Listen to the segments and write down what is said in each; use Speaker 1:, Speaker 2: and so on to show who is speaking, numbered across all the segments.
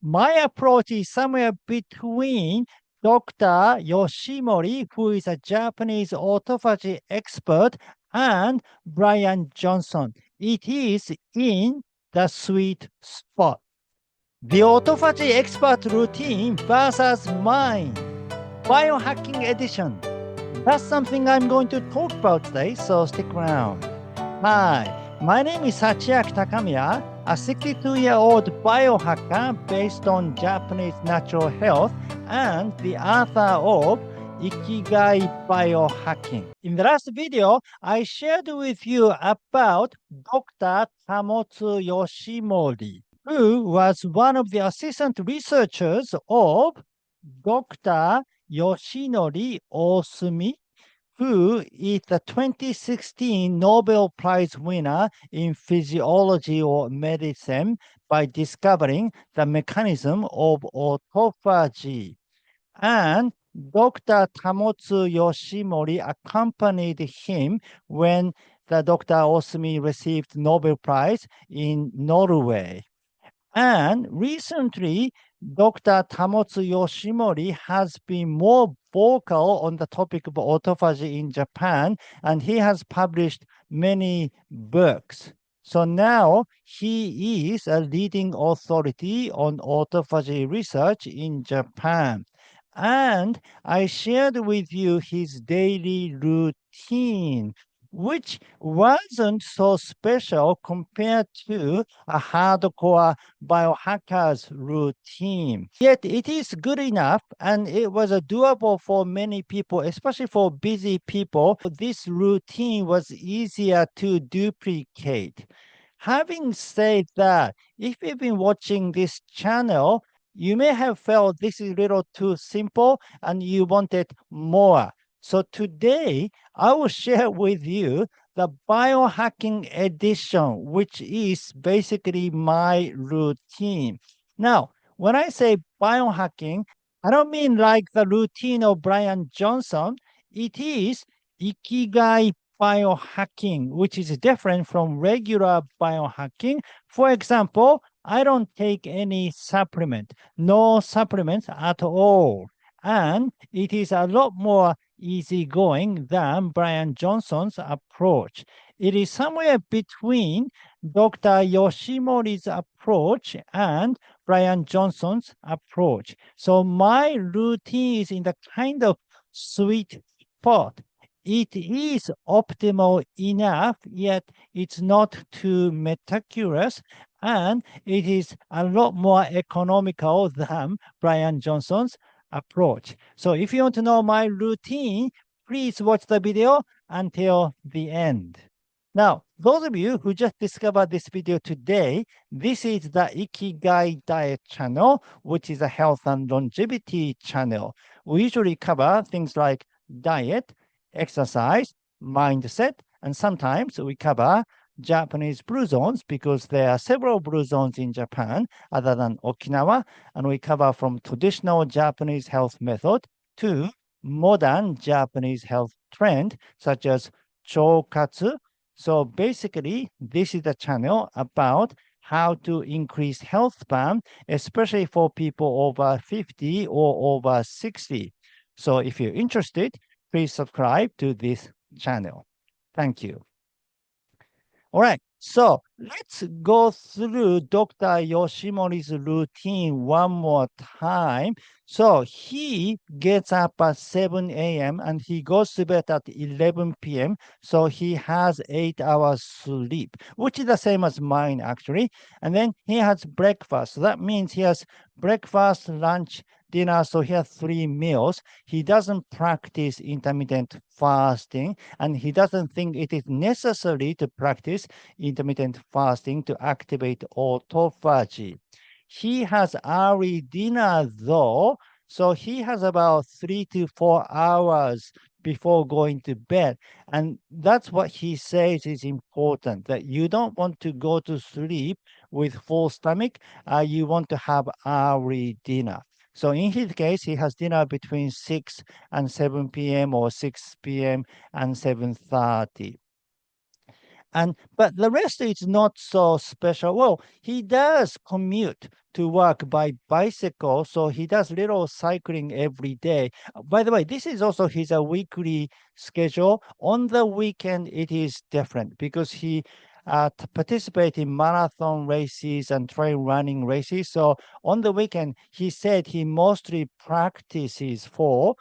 Speaker 1: My approach is somewhere between Dr. Yoshimori, who is a Japanese autophagy expert, and Bryan Johnson. It is in the sweet spot. The autophagy expert routine versus mine. Biohacking edition. That's something I'm going to talk about today, so stick around. Hi, my name is Sachiaki Takamiya, a 62-year-old biohacker based on Japanese natural health and the author of Ikigai Biohacking. In the last video, I shared with you about Dr. Tamotsu Yoshimori, who was one of the assistant researchers of Dr. Yoshinori Osumi, who is the 2016 Nobel Prize winner in physiology or medicine by discovering the mechanism of autophagy. And Dr. Tamotsu Yoshimori accompanied him when the Dr. Osumi received Nobel Prize in Norway. And recently, Dr. Tamotsu Yoshimori has been more vocal on the topic of autophagy in Japan, and he has published many books. So now he is a leading authority on autophagy research in Japan. And I shared with you his daily routine, which wasn't so special compared to a hardcore biohacker's routine. Yet it is good enough and it was doable for many people, especially for busy people. This routine was easier to duplicate. Having said that, if you've been watching this channel, you may have felt this is a little too simple and you wanted more. So today, I will share with you the biohacking edition, which is basically my routine. Now, when I say biohacking, I don't mean like the routine of Bryan Johnson. It is Ikigai biohacking, which is different from regular biohacking. For example, I don't take any supplement, no supplements at all. And it is a lot more easygoing than Bryan Johnson's approach. It is somewhere between Dr. Yoshimori's approach and Bryan Johnson's approach. So my routine is in the kind of sweet spot. It is optimal enough, yet it's not too meticulous, and it is a lot more economical than Bryan Johnson's approach. So if you want to know my routine, please watch the video until the end. Now, those of you who just discovered this video today, this is the Ikigai Diet channel, which is a health and longevity channel. We usually cover things like diet, exercise, mindset, and sometimes we cover Japanese blue zones because there are several blue zones in Japan other than Okinawa, and we cover from traditional Japanese health method to modern Japanese health trend such as chokatsu. So basically, this is the channel about how to increase health span, especially for people over 50 or over 60. So if you're interested, please subscribe to this channel. Thank you. All right, so let's go through Dr. Yoshimori's routine one more time. So he gets up at 7 a.m. and he goes to bed at 11 p.m. So he has 8 hours sleep, which is the same as mine actually. And then he has breakfast. So that means he has breakfast, lunch, dinner. So he has 3 meals. He doesn't practice intermittent fasting, and he doesn't think it is necessary to practice intermittent fasting to activate autophagy. He has early dinner though, so he has about 3 to 4 hours before going to bed. And that's what he says is important, that you don't want to go to sleep with full stomach. You want to have early dinner. So in his case, he has dinner between 6 and 7 p.m. or 6 p.m. and 7:30. And but the rest is not so special. Well, he does commute to work by bicycle, so he does little cycling every day. By the way, this is also his weekly schedule. On the weekend, it is different because he participates in marathon races and trail running races. So on the weekend, he said he mostly practices for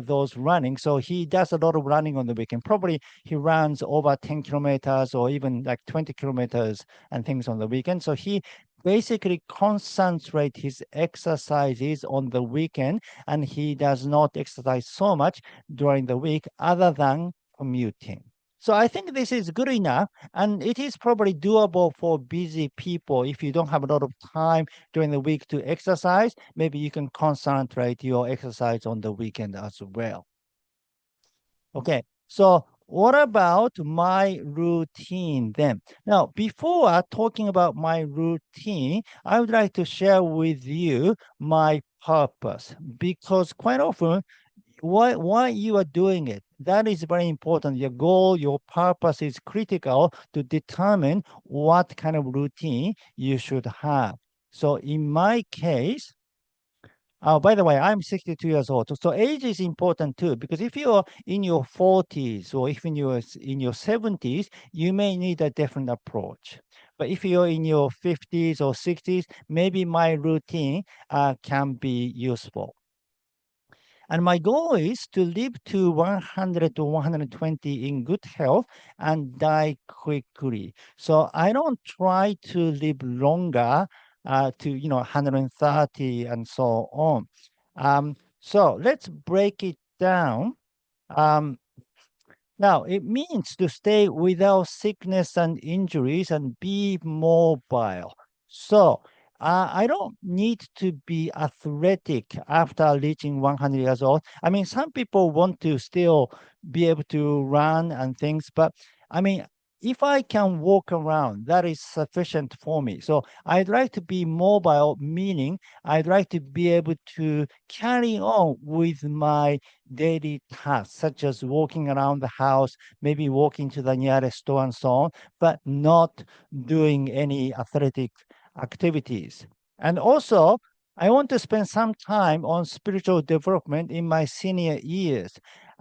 Speaker 1: those running. So he does a lot of running on the weekend. Probably he runs over 10 kilometers or even like 20 kilometers and things on the weekend. So he basically concentrate his exercises on the weekend, and he does not exercise so much during the week other than commuting. So I think this is good enough, and it is probably doable for busy people. If you don't have a lot of time during the week to exercise, maybe you can concentrate your exercise on the weekend as well. Okay, so what about my routine then? Now, before talking about my routine, I would like to share with you my purpose because quite often, why you are doing it, that is very important. Your goal, your purpose is critical to determine what kind of routine you should have. So in my case, oh, by the way, I'm 62 years old. So age is important too, because if you're in your 40s or if in your 70s, you may need a different approach. But if you're in your 50s or 60s, maybe my routine can be useful. And my goal is to live to 100 to 120 in good health and die quickly. So I don't try to live longer to 130 and so on. So let's break it down. Um, Now, it means to stay without sickness and injuries and be mobile. So, I don't need to be athletic after reaching 100 years old. I mean, some people want to still be able to run and things, but I mean, if I can walk around, that is sufficient for me. So, I'd like to be mobile, meaning I'd like to be able to carry on with my daily tasks, such as walking around the house, maybe walking to the nearest store and so on, but not doing any athletic activities. And also, I want to spend some time on spiritual development in my senior years.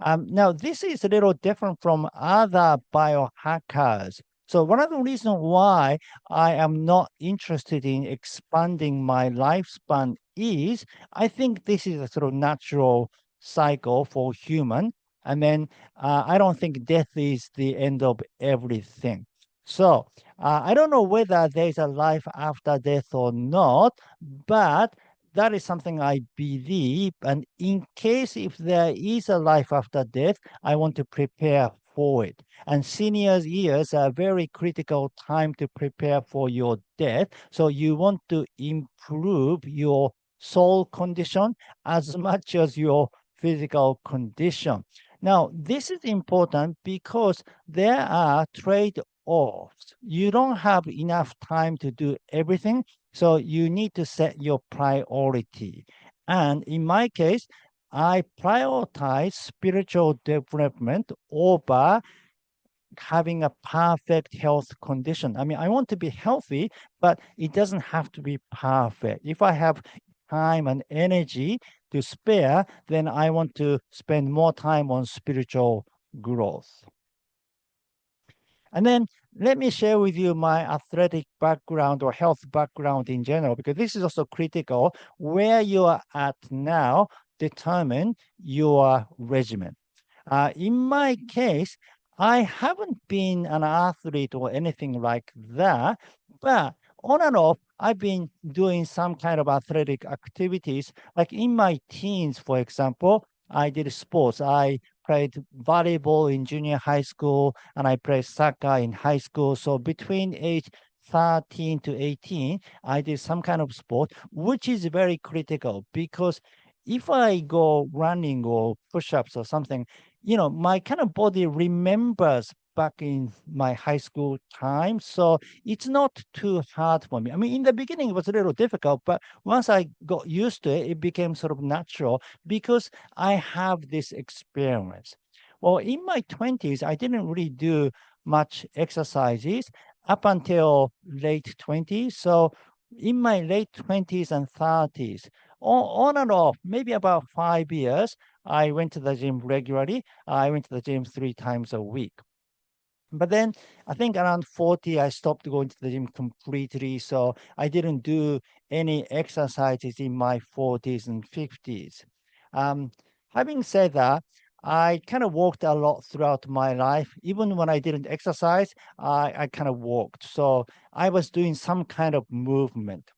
Speaker 1: Now, this is a little different from other biohackers. So one of the reasons why I am not interested in expanding my lifespan is I think this is a sort of natural cycle for human. And then I don't think death is the end of everything. So I don't know whether there's a life after death or not, but that is something I believe. And in case if there is a life after death, I want to prepare for it. And seniors years are a very critical time to prepare for your death. So you want to improve your soul condition as much as your physical condition. Now, this is important because there are trade-offs. You don't have enough time to do everything, so you need to set your priority. And in my case, I prioritize spiritual development over having a perfect health condition. I mean, I want to be healthy, but it doesn't have to be perfect. If I have time and energy to spare, then I want to spend more time on spiritual growth. And then let me share with you my athletic background or health background in general, because this is also critical. Where you are at now determine your regimen. In my case, I haven't been an athlete or anything like that, but on and off, I've been doing some kind of athletic activities. Like in my teens, for example, I did sports. I played volleyball in junior high school and I played soccer in high school. So between age 13 to 18, I did some kind of sport, which is very critical because if I go running or push-ups or something, my kind of body remembers back in my high school time. So it's not too hard for me. I mean, in the beginning, it was a little difficult, but once I got used to it, it became sort of natural because I have this experience. Well, in my 20s, I didn't really do much exercises up until late 20s. So in my late 20s and 30s, on and off, maybe about 5 years, I went to the gym regularly. I went to the gym 3 times a week. But then I think around 40, I stopped going to the gym completely. So I didn't do any exercises in my 40s and 50s. Um, Having said that, I kind of walked a lot throughout my life. Even when I didn't exercise, I kind of walked. So I was doing some kind of movement.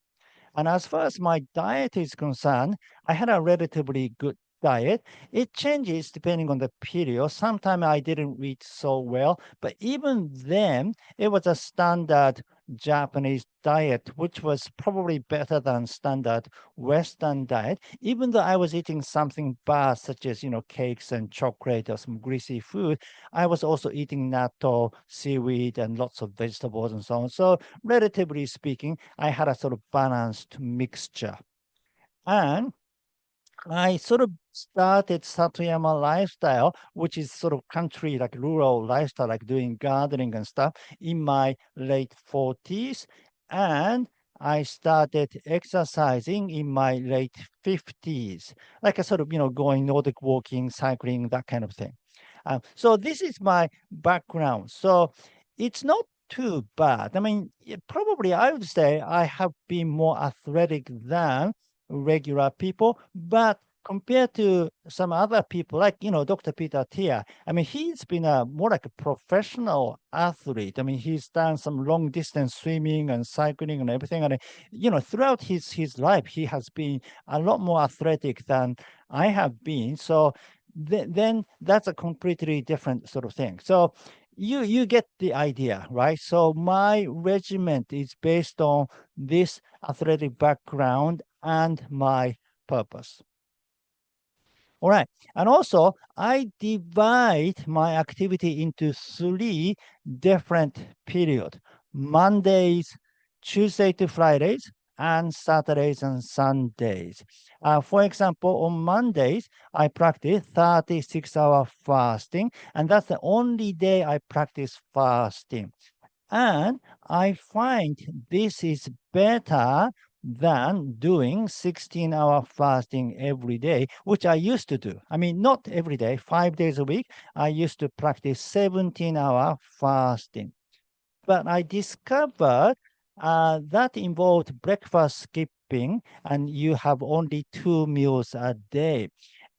Speaker 1: And as far as my diet is concerned, I had a relatively good diet. It changes depending on the period. Sometimes I didn't eat so well, but even then, it was a standard Japanese diet, which was probably better than standard Western diet. Even though I was eating something bad, such as, cakes and chocolate or some greasy food, I was also eating natto, seaweed, and lots of vegetables and so on. So relatively speaking, I had a sort of balanced mixture. And I sort of started Satuyama lifestyle, which is sort of country, like rural lifestyle, like doing gardening and stuff in my late 40s. And I started exercising in my late 50s, like a sort of, going Nordic walking, cycling, that kind of thing. So this is my background. So it's not too bad. I mean, probably I would say I have been more athletic than regular people, but compared to some other people, like Dr. Peter Tia, I mean, he's been a more like a professional athlete. I mean, he's done some long distance swimming and cycling and everything, and throughout his life, he has been a lot more athletic than I have been. So then that's a completely different sort of thing. So you get the idea, right? So my regiment is based on this athletic background and my purpose. All right. And also, I divide my activity into 3 different periods: Mondays, Tuesday to Fridays, and Saturdays and Sundays. For example, on Mondays, I practice 36-hour fasting, and that's the only day I practice fasting. And I find this is better than doing 16-hour fasting every day, which I used to do. I mean, not every day, 5 days a week. I used to practice 17-hour fasting. But I discovered that involved breakfast skipping, and you have only 2 meals a day.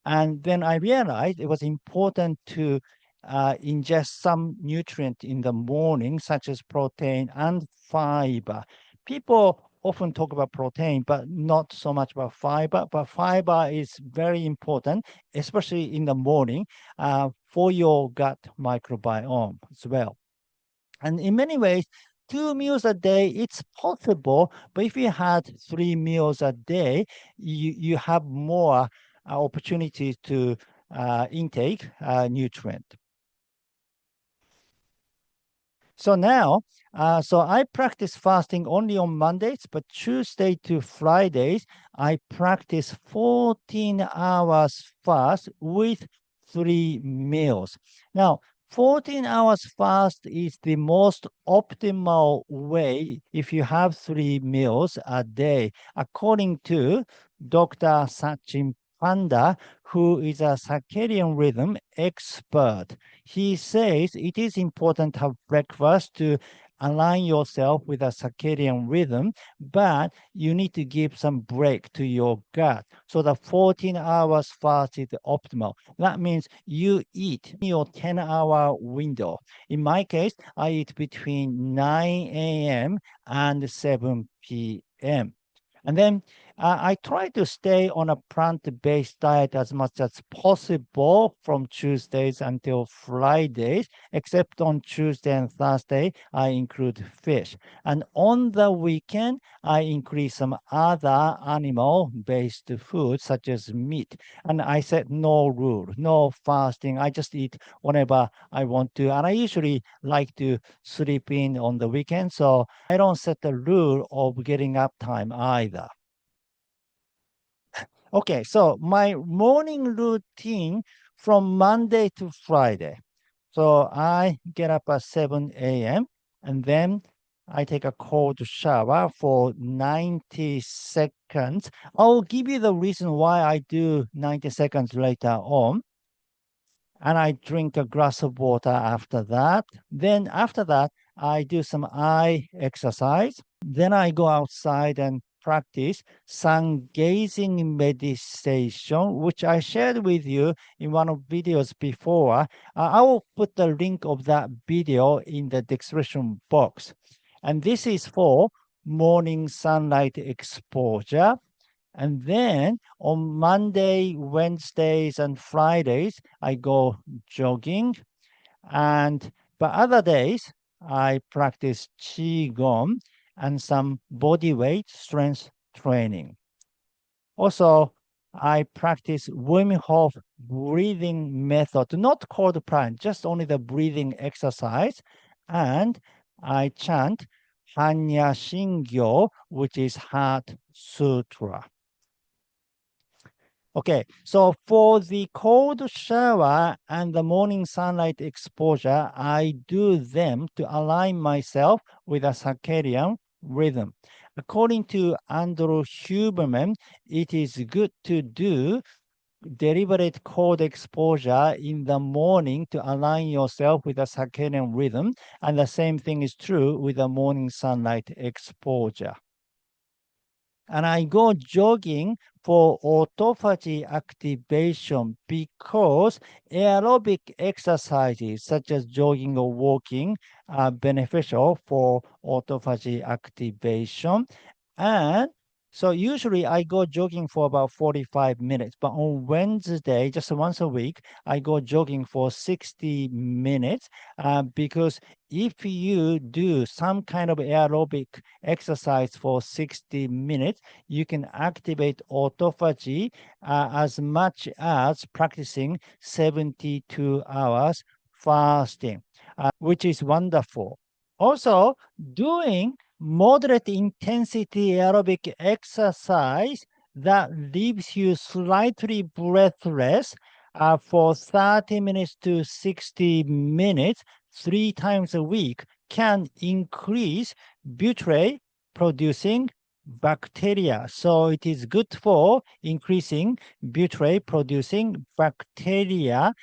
Speaker 1: And then I realized it was important to ingest some nutrient in the morning, such as protein and fiber. People often talk about protein, but not so much about fiber. But fiber is very important, especially in the morning, for your gut microbiome as well. And in many ways, 2 meals a day, it's possible. But if you had 3 meals a day, you have more opportunities to intake nutrient. So now, so I practice fasting only on Mondays, but Tuesday to Fridays, I practice 14 hours fast with 3 meals. Now, 14 hours fast is the most optimal way if you have 3 meals a day, according to Dr. Sachin Panda, who is a circadian rhythm expert. He says it is important to have breakfast to align yourself with a circadian rhythm, but you need to give some break to your gut. So the 14 hours fast is optimal. That means you eat your 10-hour window. In my case, I eat between 9 a.m. and 7 p.m. And then I try to stay on a plant-based diet as much as possible from Tuesdays until Fridays, except on Tuesday and Thursday, I include fish. And on the weekend, I increase some other animal-based foods, such as meat. And I set no rule, no fasting. I just eat whenever I want to. And I usually like to sleep in on the weekend, so I don't set the rule of getting up time either. Okay, so my morning routine from Monday to Friday. So I get up at 7 a.m. and then I take a cold shower for 90 seconds. I'll give you the reason why I do 90 seconds later on. And I drink a glass of water after that. Then after that, I do some eye exercise. Then I go outside and practice sun gazing meditation, which I shared with you in one of videos before. I will put the link of that video in the description box. And this is for morning sunlight exposure. And then on Monday, Wednesdays, and Fridays, I go jogging. And but other days, I practice Qi-Gong and some body weight strength training. Also, I practice Wim Hof breathing method, not called prank, just only the breathing exercise. And I chant Hanya Shingyo, which is Heart Sutra. Okay, so for the cold shower and the morning sunlight exposure, I do them to align myself with a circadian rhythm. According to Andrew Huberman, it is good to do deliberate cold exposure in the morning to align yourself with a circadian rhythm. And the same thing is true with the morning sunlight exposure. And I go jogging for autophagy activation because aerobic exercises such as jogging or walking are beneficial for autophagy activation. And so usually I go jogging for about 45 minutes, but on Wednesday, just once a week, I go jogging for 60 minutes because if you do some kind of aerobic exercise for 60 minutes, you can activate autophagy as much as practicing 72 hours fasting, which is wonderful. Also, doing moderate intensity aerobic exercise that leaves you slightly breathless for 30 minutes to 60 minutes, 3 times a week, can increase butyrate producing bacteria. So it is good for increasing butyrate producing bacteria.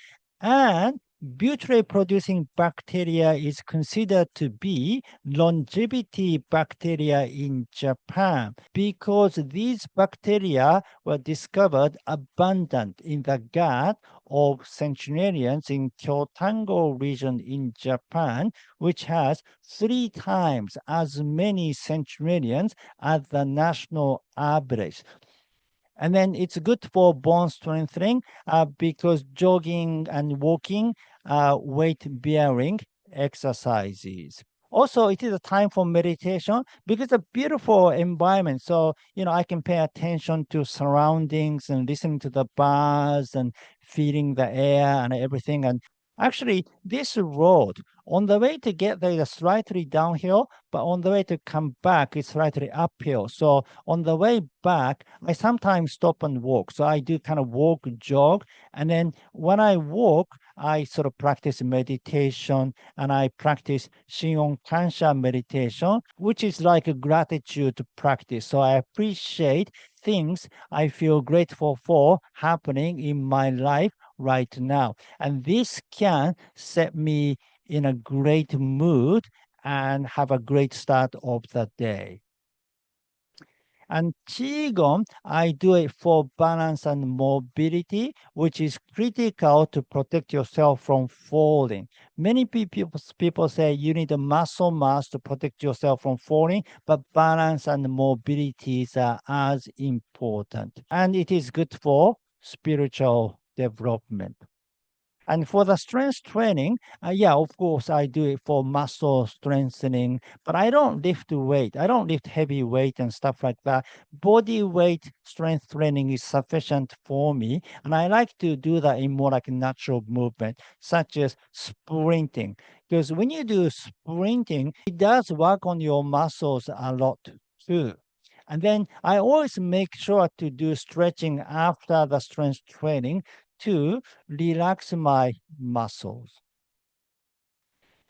Speaker 1: And butyrate producing bacteria is considered to be longevity bacteria in Japan because these bacteria were discovered abundant in the gut of centenarians in Kyotango region in Japan, which has 3 times as many centenarians as the national average. And then it's good for bone strengthening because jogging and walking weight bearing exercises. Also, it is a time for meditation because it's a beautiful environment. So, I can pay attention to surroundings and listening to the birds and feeling the air and everything. And actually, this road, on the way to get there is slightly downhill, but on the way to come back, it's slightly uphill. So on the way back, I sometimes stop and walk. So I do kind of walk, jog. And then when I walk, I sort of practice meditation and I practice Shingon Kansha meditation, which is like a gratitude practice. So I appreciate things I feel grateful for happening in my life right now. And this can set me in a great mood and have a great start of the day. And Qigong, I do it for balance and mobility, which is critical to protect yourself from falling. Many people say you need a muscle mass to protect yourself from falling, but balance and mobility are as important. And it is good for spiritual development. And for the strength training, yeah, of course, I do it for muscle strengthening, but I don't lift weight. I don't lift heavy weight and stuff like that. Body weight strength training is sufficient for me. And I like to do that in more like a natural movement, such as sprinting. Because when you do sprinting, it does work on your muscles a lot too. And then I always make sure to do stretching after the strength training to relax my muscles.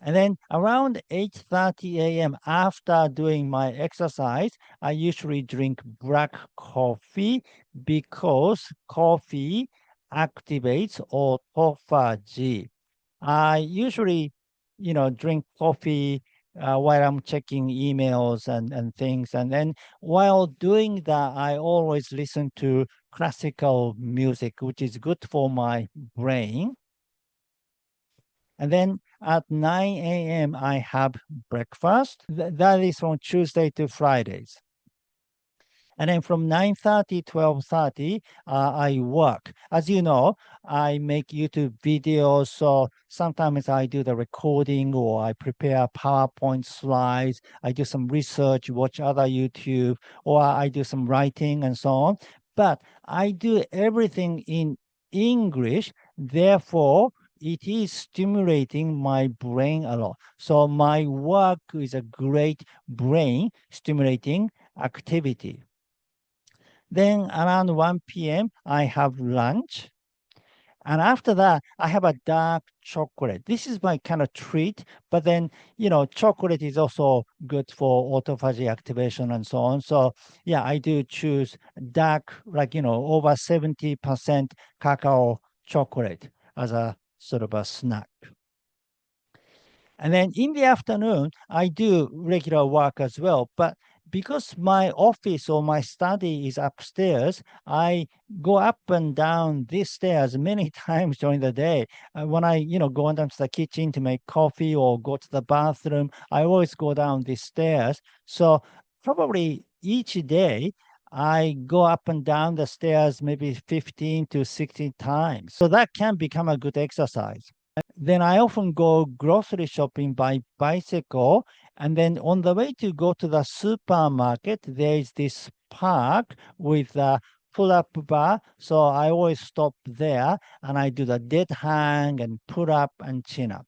Speaker 1: And then around 8:30 a.m. after doing my exercise, I usually drink black coffee because coffee activates autophagy. I usually, drink coffee while I'm checking emails and things. And then while doing that, I always listen to classical music, which is good for my brain. And then at 9 a.m., I have breakfast. That is from Tuesday to Fridays. And then from 9:30, 12:30, I work. As you know, I make YouTube videos. So sometimes I do the recording or I prepare PowerPoint slides. I do some research, watch other YouTube, or I do some writing and so on. But I do everything in English. Therefore, it is stimulating my brain a lot. So my work is a great brain stimulating activity. Then around 1 p.m., I have lunch. And after that, I have a dark chocolate. This is my kind of treat. But then, chocolate is also good for autophagy activation and so on. So, yeah, I do choose dark, like, over 70% cacao chocolate as a sort of a snack. And then in the afternoon, I do regular work as well. But because my office or my study is upstairs, I go up and down these stairs many times during the day. When I, go down to the kitchen to make coffee or go to the bathroom, I always go down these stairs. So probably each day, I go up and down the stairs maybe 15 to 16 times. So that can become a good exercise. Then I often go grocery shopping by bicycle. And then on the way to go to the supermarket, there is this park with a pull-up bar. So I always stop there and I do the dead hang and pull up and chin up.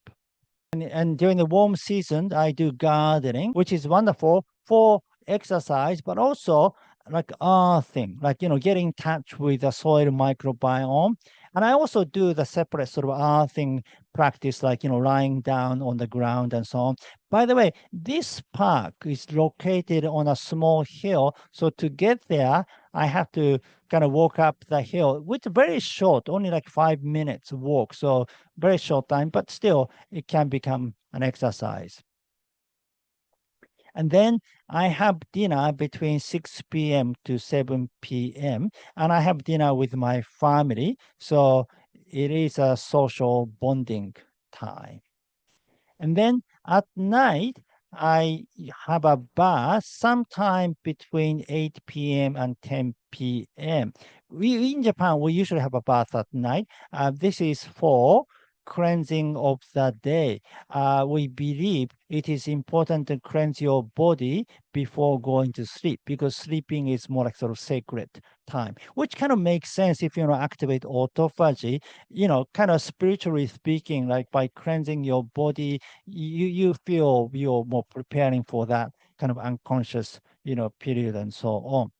Speaker 1: And during the warm season, I do gardening, which is wonderful for exercise, but also like earthing, like, getting in touch with the soil microbiome. And I also do the separate sort of earthing practice, like, lying down on the ground and so on. By the way, this park is located on a small hill. So to get there, I have to kind of walk up the hill, which is very short, only like 5 minutes walk. So very short time, but still it can become an exercise. And then I have dinner between 6 p.m. to 7 p.m. And I have dinner with my family. So it is a social bonding time. And then at night, I have a bath sometime between 8 p.m. and 10 p.m. In Japan, we usually have a bath at night. This is for cleansing of the day. We believe it is important to cleanse your body before going to sleep because sleeping is more like sort of sacred time, which kind of makes sense if you want to activate autophagy, kind of spiritually speaking, like by cleansing your body, you feel you're more preparing for that kind of unconscious, period and so on.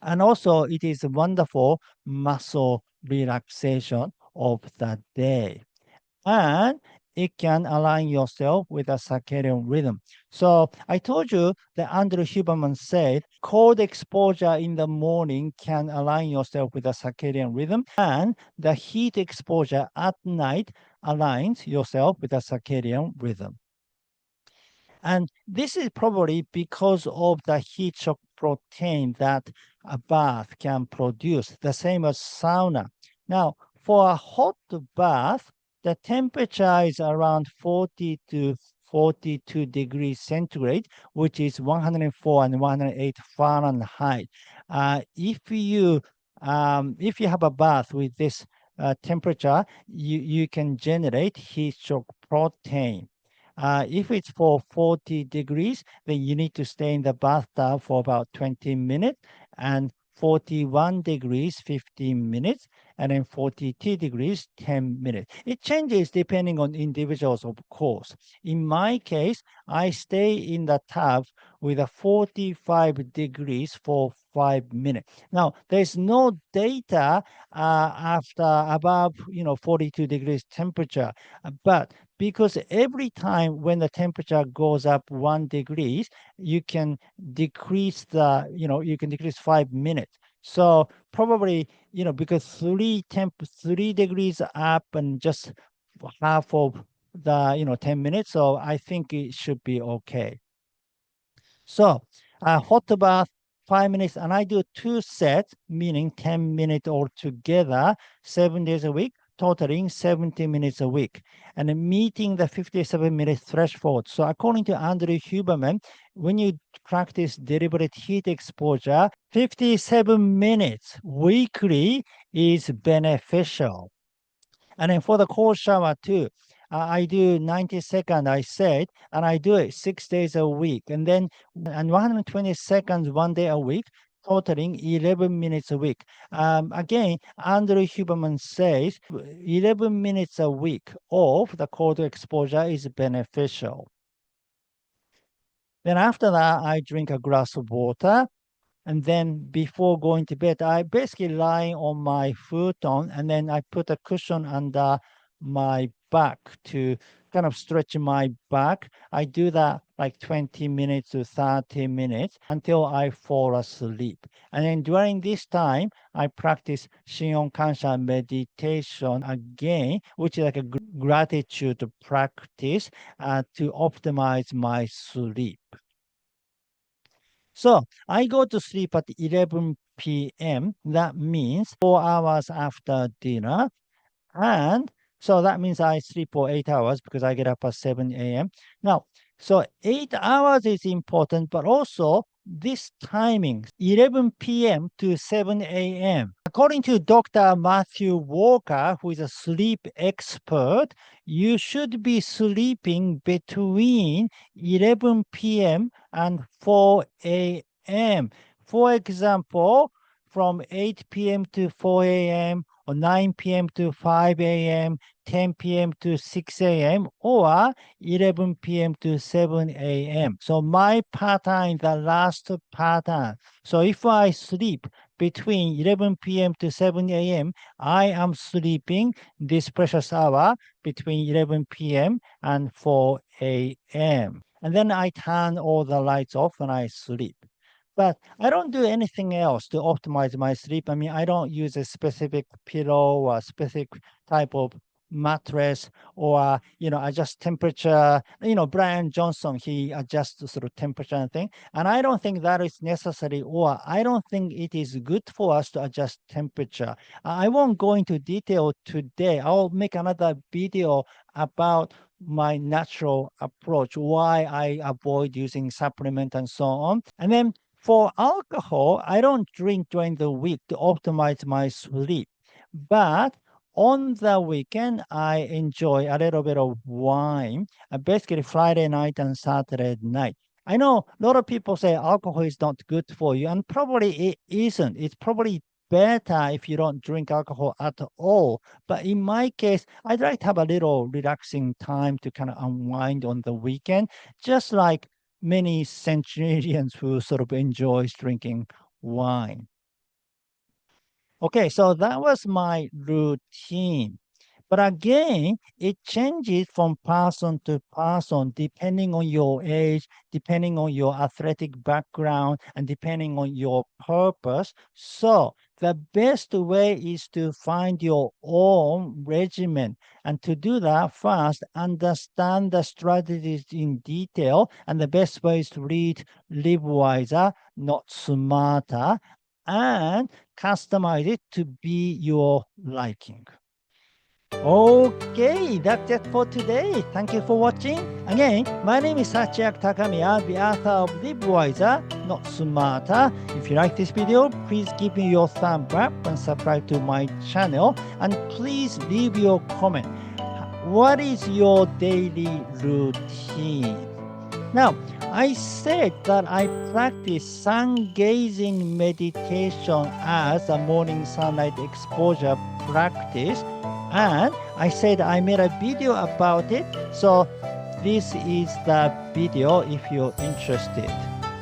Speaker 1: And also it is a wonderful muscle relaxation of the day. And it can align yourself with a circadian rhythm. So I told you that Andrew Huberman said cold exposure in the morning can align yourself with a circadian rhythm, and the heat exposure at night aligns yourself with a circadian rhythm. And this is probably because of the heat shock protein that a bath can produce, the same as sauna. Now, for a hot bath, the temperature is around 40 to 42 degrees centigrade, which is 104 and 108 Fahrenheit. If you have a bath with this temperature, you can generate heat shock protein. If it's for 40 degrees, then you need to stay in the bathtub for about 20 minutes, and 41 degrees, 15 minutes. and then 42 degrees, 10 minutes. It changes depending on individuals, of course. In my case, I stay in the tub with a 45 degrees for 5 minutes. Now, there's no data after above, 42 degrees temperature, but because every time when the temperature goes up 1 degrees, you can decrease you can decrease 5 minutes. So probably, because 3 degrees up and just half of the, 10 minutes. So I think it should be okay. So hot bath, 5 minutes, and I do 2 sets, meaning 10 minutes altogether, 7 days a week, totaling 70 minutes a week, and then meeting the 57-minute threshold. So according to Andrew Huberman, when you practice deliberate heat exposure, 57 minutes weekly is beneficial. And then for the cold shower too, I do 90 seconds, I said, and I do it 6 days a week. And then and 120 seconds 1 day a week, totaling 11 minutes a week. Again, Andrew Huberman says 11 minutes a week of the cold exposure is beneficial. Then after that, I drink a glass of water. And then before going to bed, I basically lie on my futon and then I put a cushion under my back to kind of stretch my back. I do that like 20 minutes to 30 minutes until I fall asleep. And then during this time, I practice Shingon Kansha meditation again, which is like a gratitude practice to optimize my sleep. So I go to sleep at 11 p.m. That means 4 hours after dinner. And so that means I sleep for 8 hours because I get up at 7 a.m. Now, so 8 hours is important, but also this timing, 11 p.m. to 7 a.m. According to Dr. Matthew Walker, who is a sleep expert, you should be sleeping between 11 p.m. and 4 a.m. For example, from 8 p.m. to 4 a.m., or 9 p.m. to 5 a.m., 10 p.m. to 6 a.m., or 11 p.m. to 7 a.m. So my pattern is the last pattern. So if I sleep between 11 p.m. to 7 a.m., I am sleeping this precious hour between 11 p.m. and 4 a.m. And then I turn all the lights off and I sleep. But I don't do anything else to optimize my sleep. I mean, I don't use a specific pillow or a specific type of mattress or, adjust temperature. Bryan Johnson, he adjusts the sort of temperature and thing. And I don't think that is necessary, or I don't think it is good for us to adjust temperature. I won't go into detail today. I'll make another video about my natural approach, why I avoid using supplement and so on. And then for alcohol, I don't drink during the week to optimize my sleep. But on the weekend, I enjoy a little bit of wine, basically Friday night and Saturday night. I know a lot of people say alcohol is not good for you, and probably it isn't. It's probably better if you don't drink alcohol at all. But in my case, I'd like to have a little relaxing time to kind of unwind on the weekend, just like many centenarians who sort of enjoys drinking wine. Okay, so that was my routine. But again, it changes from person to person depending on your age, depending on your athletic background, and depending on your purpose. So the best way is to find your own regimen. And to do that, first, understand the strategies in detail. And the best way is to read Live Wiser, Not Smarter, and customize it to be your liking. Okay, that's it for today. Thank you for watching. Again, my name is Sachiak Takamiya, the author of Live Wiser, Not Smarter. If you like this video, please give me your thumb up and subscribe to my channel. And please leave your comment. What is your daily routine? Now, I said that I practice sun gazing meditation as a morning sunlight exposure practice, and I said I made a video about it. So this is the video if you're interested.